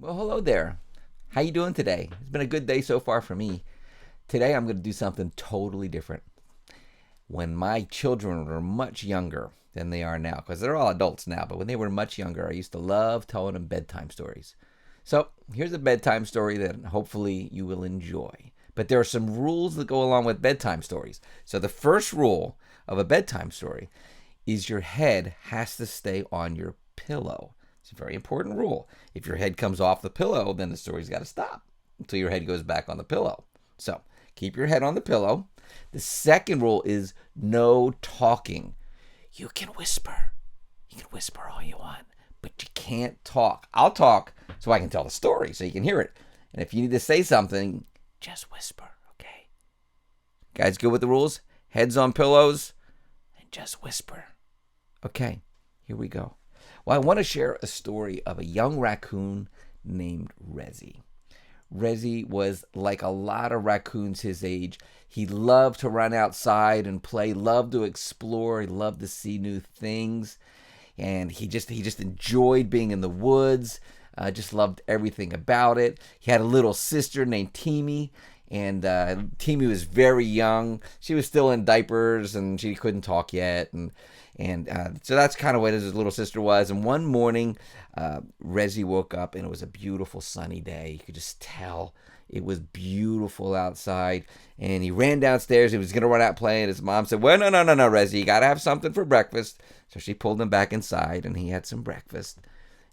Well, hello there. How you doing today? It's been a good day so far for me. Today I'm going to do something totally different. When my children were much younger than they are now, because they're all adults now, but when they were much younger, I used to love telling them bedtime stories. So here's a bedtime story that hopefully you will enjoy. But there are some rules that go along with bedtime stories. So the first rule of a bedtime story is your head has to stay on your pillow. It's a very important rule. If your head comes off the pillow, then the story's got to stop until your head goes back on the pillow. So keep your head on the pillow. The second rule is no talking. You can whisper. You can whisper all you want, but you can't talk. I'll talk so I can tell the story so you can hear it. And if you need to say something, just whisper, okay? Guys, good with the rules? Heads on pillows and just whisper. Okay, here we go. Well, I want to share a story of a young raccoon named Rezzy. Rezzy was like a lot of raccoons his age. He loved to run outside and play, loved to explore, he loved to see new things, and he just enjoyed being in the woods. Just loved everything about it. He had a little sister named Teamy, and Teamy was very young. She was still in diapers, and she couldn't talk yet, and so that's kind of what his little sister was. And one morning, Rezzy woke up, and it was a beautiful sunny day. You could just tell it was beautiful outside. And he ran downstairs. He was going to run out playing. His mom said, well, no, Rezzy, you got to have something for breakfast. So she pulled him back inside, and he had some breakfast.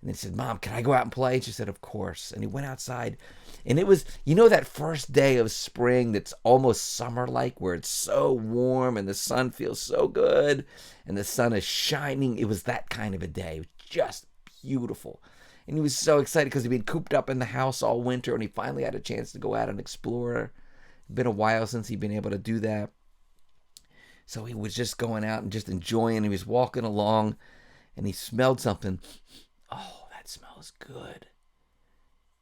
And he said, Mom, can I go out and play? And she said, of course. And he went outside. And it was, that first day of spring that's almost summer-like, where it's so warm and the sun feels so good and the sun is shining. It was that kind of a day. It was just beautiful. And he was so excited because he'd been cooped up in the house all winter, and he finally had a chance to go out and explore. It'd been a while since he'd been able to do that. So he was just going out and just enjoying. He was walking along, and he smelled something. Oh, that smells good.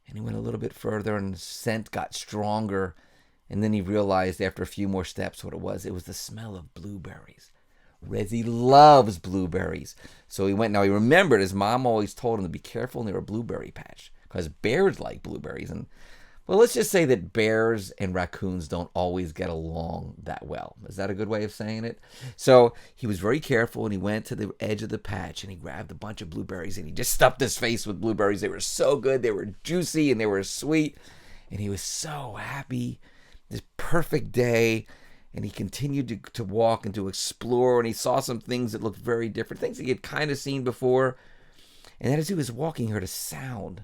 And he went a little bit further, and the scent got stronger. And then he realized after a few more steps what it was. It was the smell of blueberries. Rezzy loves blueberries. So he went. Now he remembered his mom always told him to be careful near a blueberry patch because bears like blueberries. And well, let's just say that bears and raccoons don't always get along that well. Is that a good way of saying it? So he was very careful, and he went to the edge of the patch, and he grabbed a bunch of blueberries, and he just stuffed his face with blueberries. They were so good. They were juicy, and they were sweet. And he was so happy. This perfect day. And he continued to walk and to explore, and he saw some things that looked very different, things he had kind of seen before. And then as he was walking, he heard a sound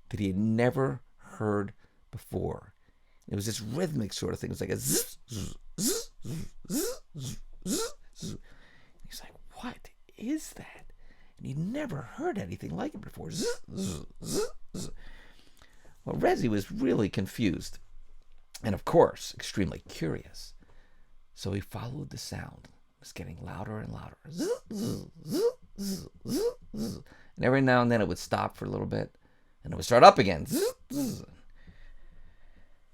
that he had never heard before. It was this rhythmic sort of thing. It was like a zzz, zzz, zzz, zzz, zzz, zzz. He's like, what is that? And he'd never heard anything like it before. Zzz, zzz, zzz, zzz. Well, Rezzy was really confused and, of course, extremely curious. So he followed the sound. It was getting louder and louder. Zzz, zzz, zzz, zzz, zzz, zzz. And every now and then it would stop for a little bit, and it would start up again. Zzz, zzz.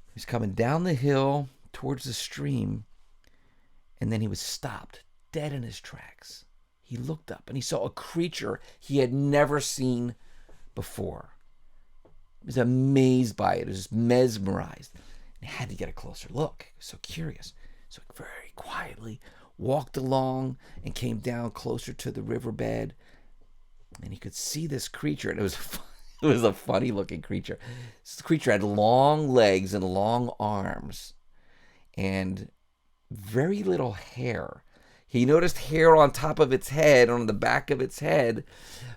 He was coming down the hill towards the stream, and then he was stopped, dead in his tracks. He looked up, and he saw a creature he had never seen before. He was amazed by it. He was mesmerized. And he had to get a closer look. He was so curious. So he very quietly walked along and came down closer to the riverbed, and he could see this creature, and it was a funny looking creature. This creature had long legs and long arms and very little hair. He noticed hair on top of its head, on the back of its head,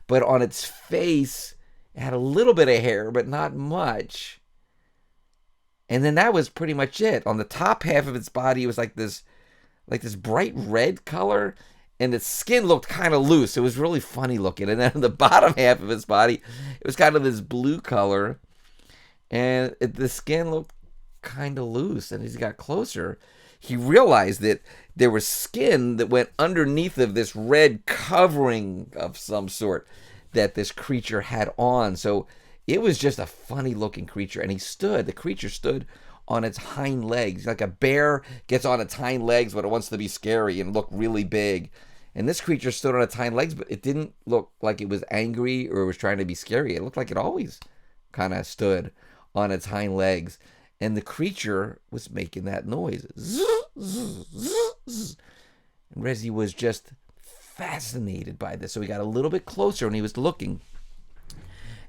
but on its face it had a little bit of hair, but not much. And then that was pretty much it. On the top half of its body, it was like this bright red color, and its skin looked kind of loose. It was really funny looking. And then on the bottom half of its body, it was kind of this blue color, and the skin looked kind of loose. And as he got closer, he realized that there was skin that went underneath of this red covering of some sort that this creature had on. So it was just a funny looking creature. And the creature stood on its hind legs. Like a bear gets on its hind legs when it wants to be scary and look really big. And this creature stood on its hind legs, but it didn't look like it was angry or it was trying to be scary. It looked like it always kind of stood on its hind legs, and the creature was making that noise. And Rezzy was just fascinated by this. So he got a little bit closer and he was looking.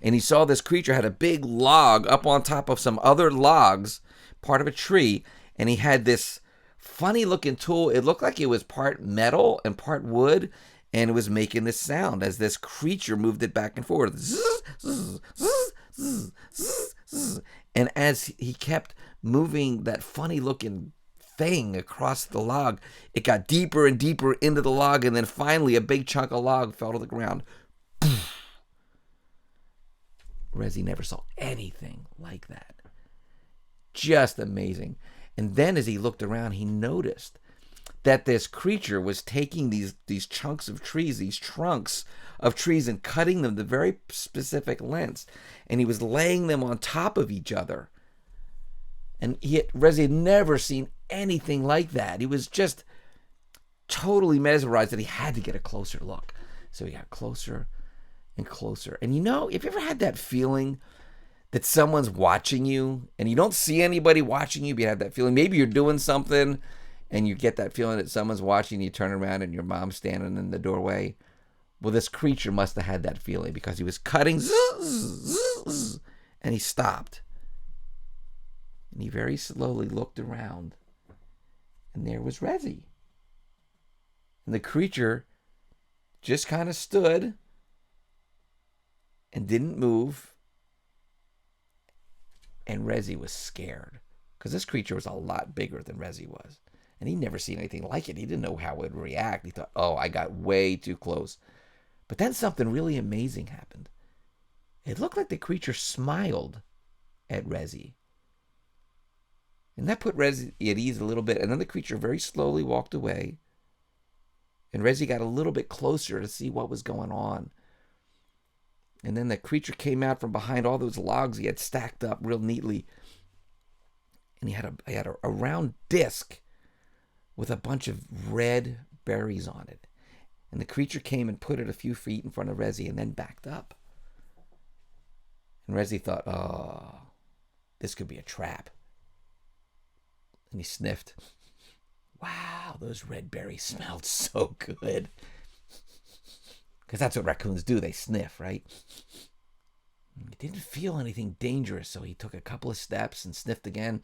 And he saw this creature had a big log up on top of some other logs, part of a tree. And he had this funny looking tool. It looked like it was part metal and part wood. And it was making this sound as this creature moved it back and forth. And as he kept moving that funny looking thing across the log, it got deeper and deeper into the log, and then finally a big chunk of log fell to the ground. Rezzy never saw anything like that. Just amazing. And then as he looked around, he noticed that this creature was taking these chunks of trees, these trunks of trees, and cutting them to very specific lengths, and he was laying them on top of each other. And Rezzy had never seen anything like that. He was just totally mesmerized that he had to get a closer look. So he got closer and closer. And if you ever had that feeling that someone's watching you and you don't see anybody watching you, but you have that feeling, maybe you're doing something and you get that feeling that someone's watching, you turn around and your mom's standing in the doorway. Well, this creature must have had that feeling because he was cutting and he stopped. And he very slowly looked around, and there was Rezzy. And the creature just kind of stood and didn't move. And Rezzy was scared because this creature was a lot bigger than Rezzy was. And he'd never seen anything like it. He didn't know how it would react. He thought, oh, I got way too close. But then something really amazing happened. It looked like the creature smiled at Rezzy. And that put Rezzy at ease a little bit. And then the creature very slowly walked away. And Rezzy got a little bit closer to see what was going on. And then the creature came out from behind all those logs he had stacked up real neatly. And he had a round disc with a bunch of red berries on it. And the creature came and put it a few feet in front of Rezzy and then backed up. And Rezzy thought, oh, this could be a trap. And he sniffed. Wow, those red berries smelled so good. Because that's what raccoons do. They sniff, right? He didn't feel anything dangerous, so he took a couple of steps and sniffed again.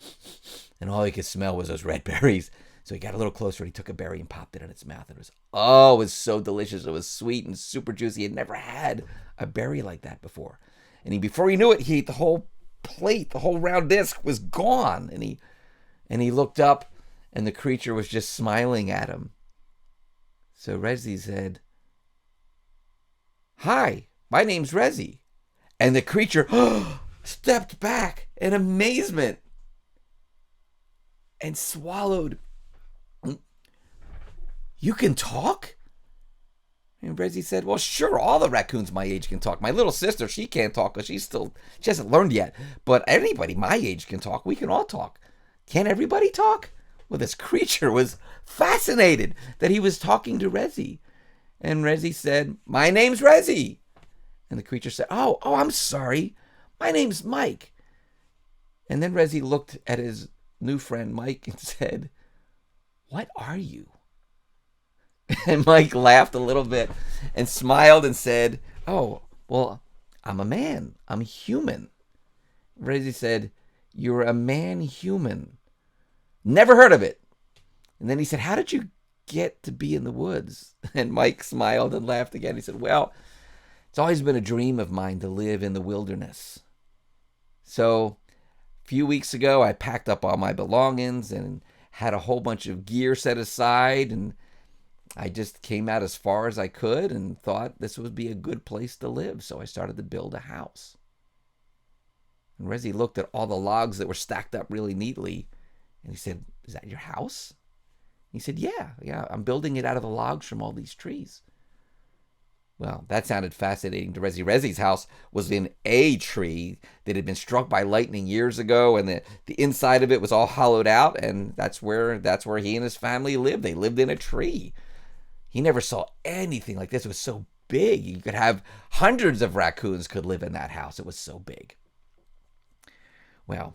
And all he could smell was those red berries. So he got a little closer. He took a berry and popped it in its mouth. It was so delicious. It was sweet and super juicy. He had never had a berry like that before. And before he knew it, he ate the whole plate. The whole round disc was gone. And he looked up, and the creature was just smiling at him. So Rezzy said, "Hi, my name's Rezzy." And the creature stepped back in amazement and swallowed. "You can talk?" And Rezzy said, "Well, sure, all the raccoons my age can talk. My little sister, she can't talk because she hasn't learned yet. But anybody my age can talk. We can all talk. Can't everybody talk?" Well, this creature was fascinated that he was talking to Rezzy. And Rezzy said, "My name's Rezzy." And the creature said, Oh, I'm sorry. My name's Mike." And then Rezzy looked at his new friend Mike and said, "What are you?" And Mike laughed a little bit and smiled and said, "Oh, well, I'm a man. I'm human." Rezzy said, "You're a man human. Never heard of it." And then he said, "How did you get to be in the woods?" And Mike smiled and laughed again. He said, "Well, it's always been a dream of mine to live in the wilderness. So a few weeks ago, I packed up all my belongings and had a whole bunch of gear set aside, and I just came out as far as I could and thought this would be a good place to live. So I started to build a house." And Rezzy looked at all the logs that were stacked up really neatly, and he said, "Is that your house?" He said, Yeah, I'm building it out of the logs from all these trees." Well, that sounded fascinating to Rezzy. Rezzy's house was in a tree that had been struck by lightning years ago, and the inside of it was all hollowed out, and that's where he and his family lived. They lived in a tree. He never saw anything like this. It was so big. You could have hundreds of raccoons could live in that house. It was so big. Well,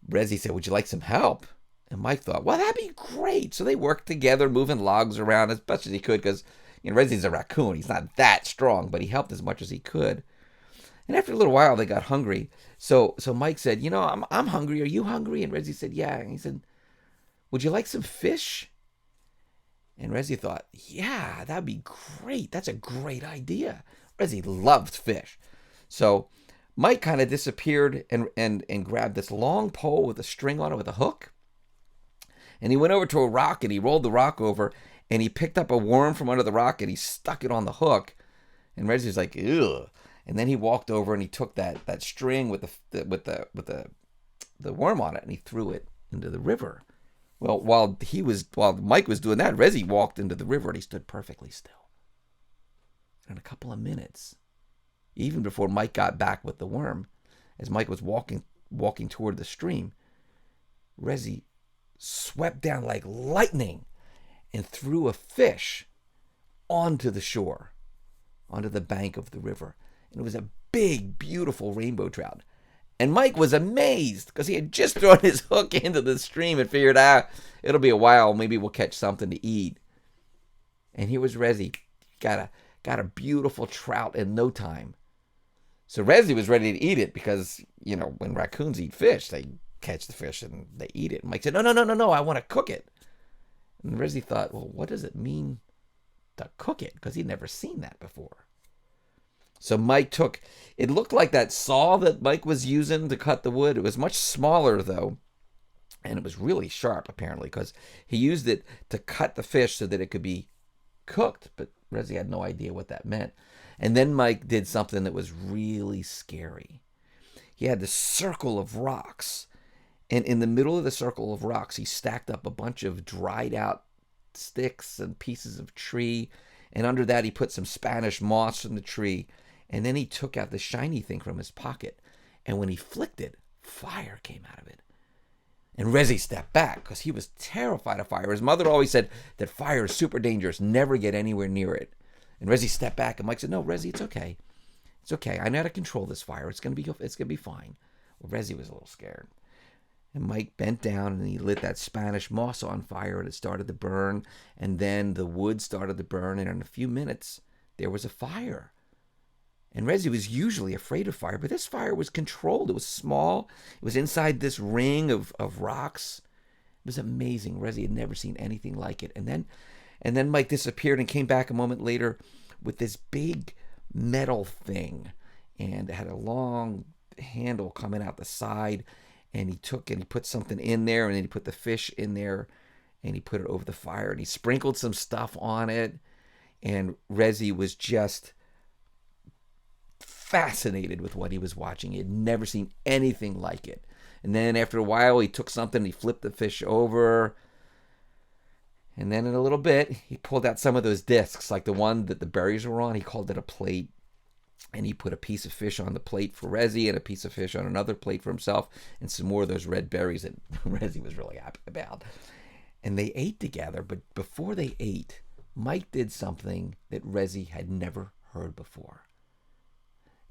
Rezzy said, would you like some help? And Mike thought, well, that'd be great. So they worked together, moving logs around as best as he could because, Rezzy's a raccoon. He's not that strong, but he helped as much as he could. And after a little while, they got hungry. So Mike said, I'm hungry. Are you hungry? And Rezzy said, yeah. And he said, would you like some fish? And Rezzy thought, yeah, that'd be great. That's a great idea. Rezzy loved fish. So Mike kind of disappeared and grabbed this long pole with a string on it with a hook. And he went over to a rock and he rolled the rock over and he picked up a worm from under the rock and he stuck it on the hook. And Rezzy was like, ugh. And then he walked over and he took that string with the worm on it and he threw it into the river. Well, while Mike was doing that, Rezzy walked into the river and he stood perfectly still. And in a couple of minutes, even before Mike got back with the worm, as Mike was walking toward the stream, Rezzy swept down like lightning and threw a fish onto the shore, onto the bank of the river. And it was a big, beautiful rainbow trout. And Mike was amazed because he had just thrown his hook into the stream and figured, it'll be a while. Maybe we'll catch something to eat. And here was Rezzy. Got a beautiful trout in no time. So Rezzy was ready to eat it because, when raccoons eat fish, they catch the fish and they eat it. And Mike said, no, I want to cook it. And Rezzy thought, well, what does it mean to cook it? Because he'd never seen that before. So Mike it looked like that saw that Mike was using to cut the wood. It was much smaller, though, and it was really sharp, apparently, because he used it to cut the fish so that it could be cooked. But Rezzy had no idea what that meant. And then Mike did something that was really scary. He had this circle of rocks, and in the middle of the circle of rocks, he stacked up a bunch of dried out sticks and pieces of tree, and under that he put some Spanish moss from the tree. And then he took out the shiny thing from his pocket. And when he flicked it, fire came out of it. And Rezzy stepped back because he was terrified of fire. His mother always said that fire is super dangerous. Never get anywhere near it. And Rezzy stepped back and Mike said, no, Rezzy, it's okay. It's okay. I know how to control this fire. It's gonna be fine. Well, Rezzy was a little scared. And Mike bent down and he lit that Spanish moss on fire and it started to burn. And then the wood started to burn. And in a few minutes, there was a fire. And Rezzy was usually afraid of fire, but this fire was controlled. It was small. It was inside this ring of rocks. It was amazing. Rezzy had never seen anything like it. And then Mike disappeared and came back a moment later with this big metal thing. And it had a long handle coming out the side. And he took and he put something in there, and then he put the fish in there, and he put it over the fire, and he sprinkled some stuff on it. And Rezzy was just fascinated with what he was watching. He had never seen anything like it. And then after a while, he took something, he flipped the fish over. And then in a little bit, he pulled out some of those discs, like the one that the berries were on. He called it a plate. And he put a piece of fish on the plate for Rezzy and a piece of fish on another plate for himself and some more of those red berries that Rezzy was really happy about. And they ate together, but before they ate, Mike did something that Rezzy had never heard before.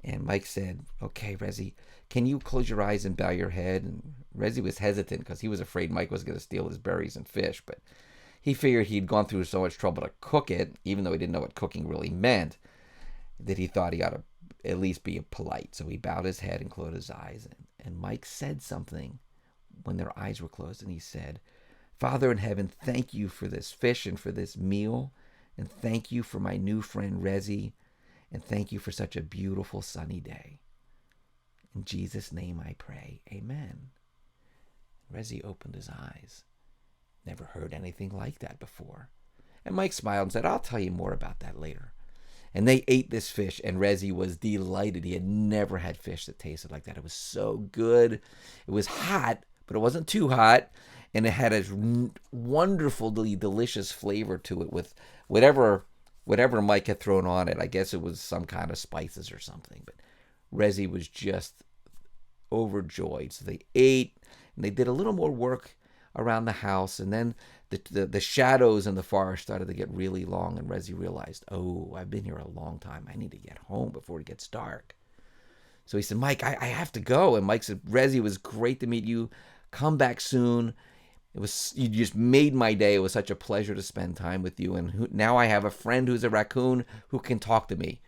And Mike said, okay, Rezzy, can you close your eyes and bow your head? And Rezzy was hesitant because he was afraid Mike was going to steal his berries and fish, but he figured he'd gone through so much trouble to cook it, even though he didn't know what cooking really meant, that he thought he ought to at least be polite. So he bowed his head and closed his eyes. And Mike said something when their eyes were closed. And he said, Father in heaven, thank you for this fish and for this meal. And thank you for my new friend Rezzy. And thank you for such a beautiful sunny day. In Jesus' name I pray. Amen. Rezzy opened his eyes. Never heard anything like that before. And Mike smiled and said, I'll tell you more about that later. And they ate this fish, and Rezzy was delighted. He had never had fish that tasted like that. It was so good. It was hot, but it wasn't too hot. And it had a wonderfully delicious flavor to it with whatever Mike had thrown on it. I guess it was some kind of spices or something. But Rezzy was just overjoyed. So they ate, and they did a little more work around the house. And then the shadows in the forest started to get really long. And Rezzy realized, oh, I've been here a long time. I need to get home before it gets dark. So he said, Mike, I have to go. And Mike said, Rezi, it was great to meet you. Come back soon. You just made my day. It was such a pleasure to spend time with you. And now I have a friend who's a raccoon who can talk to me.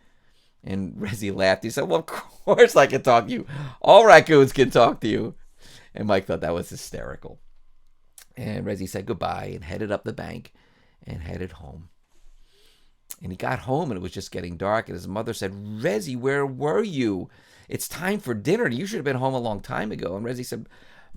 And Rezi laughed. He said, well, of course I can talk to you. All raccoons can talk to you. And Mike thought that was hysterical. And Rezi said goodbye and headed up the bank and headed home. And he got home and it was just getting dark. And his mother said, Rezi, where were you? It's time for dinner. You should have been home a long time ago. And Rezi said,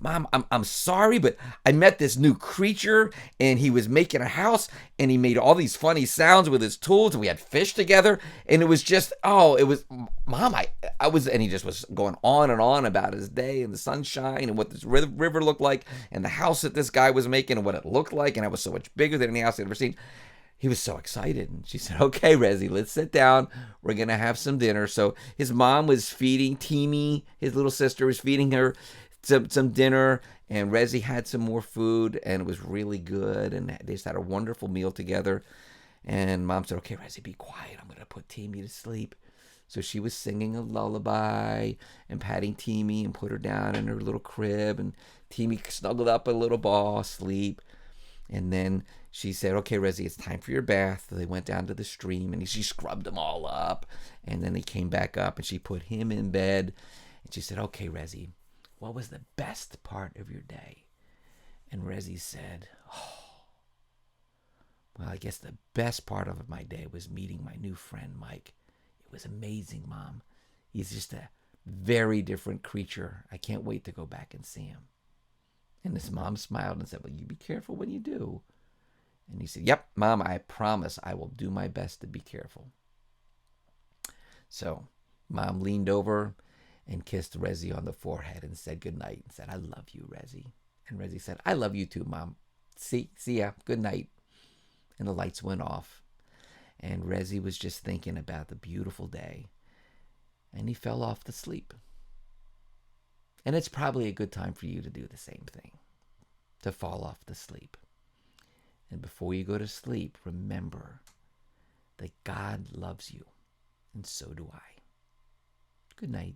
Mom, I'm sorry, but I met this new creature and he was making a house and he made all these funny sounds with his tools and we had fish together and it was just, Mom, I was, and he just was going on and on about his day and the sunshine and what this river looked like and the house that this guy was making and what it looked like, and it was so much bigger than any house I'd ever seen. He was so excited. And she said, okay, Rezi, let's sit down. We're going to have some dinner. So his mom was feeding Teamy, his little sister was feeding her some dinner, and Rezi had some more food, and it was really good, and they just had a wonderful meal together. And Mom said, okay, Rezi, be quiet. I'm going to put Teamy to sleep. So she was singing a lullaby and patting Teamy and put her down in her little crib, and Teamy snuggled up a little ball asleep. And then she said, okay, Rezi, it's time for your bath. So they went down to the stream, and she scrubbed them all up, and then they came back up, and she put him in bed, and she said, okay, Rezi, what was the best part of your day? And Rezi said, well, I guess the best part of my day was meeting my new friend, Mike. It was amazing, Mom. He's just a very different creature. I can't wait to go back and see him. And his mom smiled and said, well, you be careful when you do. And he said, yep, Mom, I promise I will do my best to be careful. So Mom leaned over and kissed Rezi on the forehead and said goodnight and said, I love you, Rezi. And Rezi said, I love you too, Mom. See ya. Good night. And the lights went off. And Rezi was just thinking about the beautiful day. And he fell off to sleep. And it's probably a good time for you to do the same thing, to fall off to sleep. And before you go to sleep, remember that God loves you, and so do I. Good night.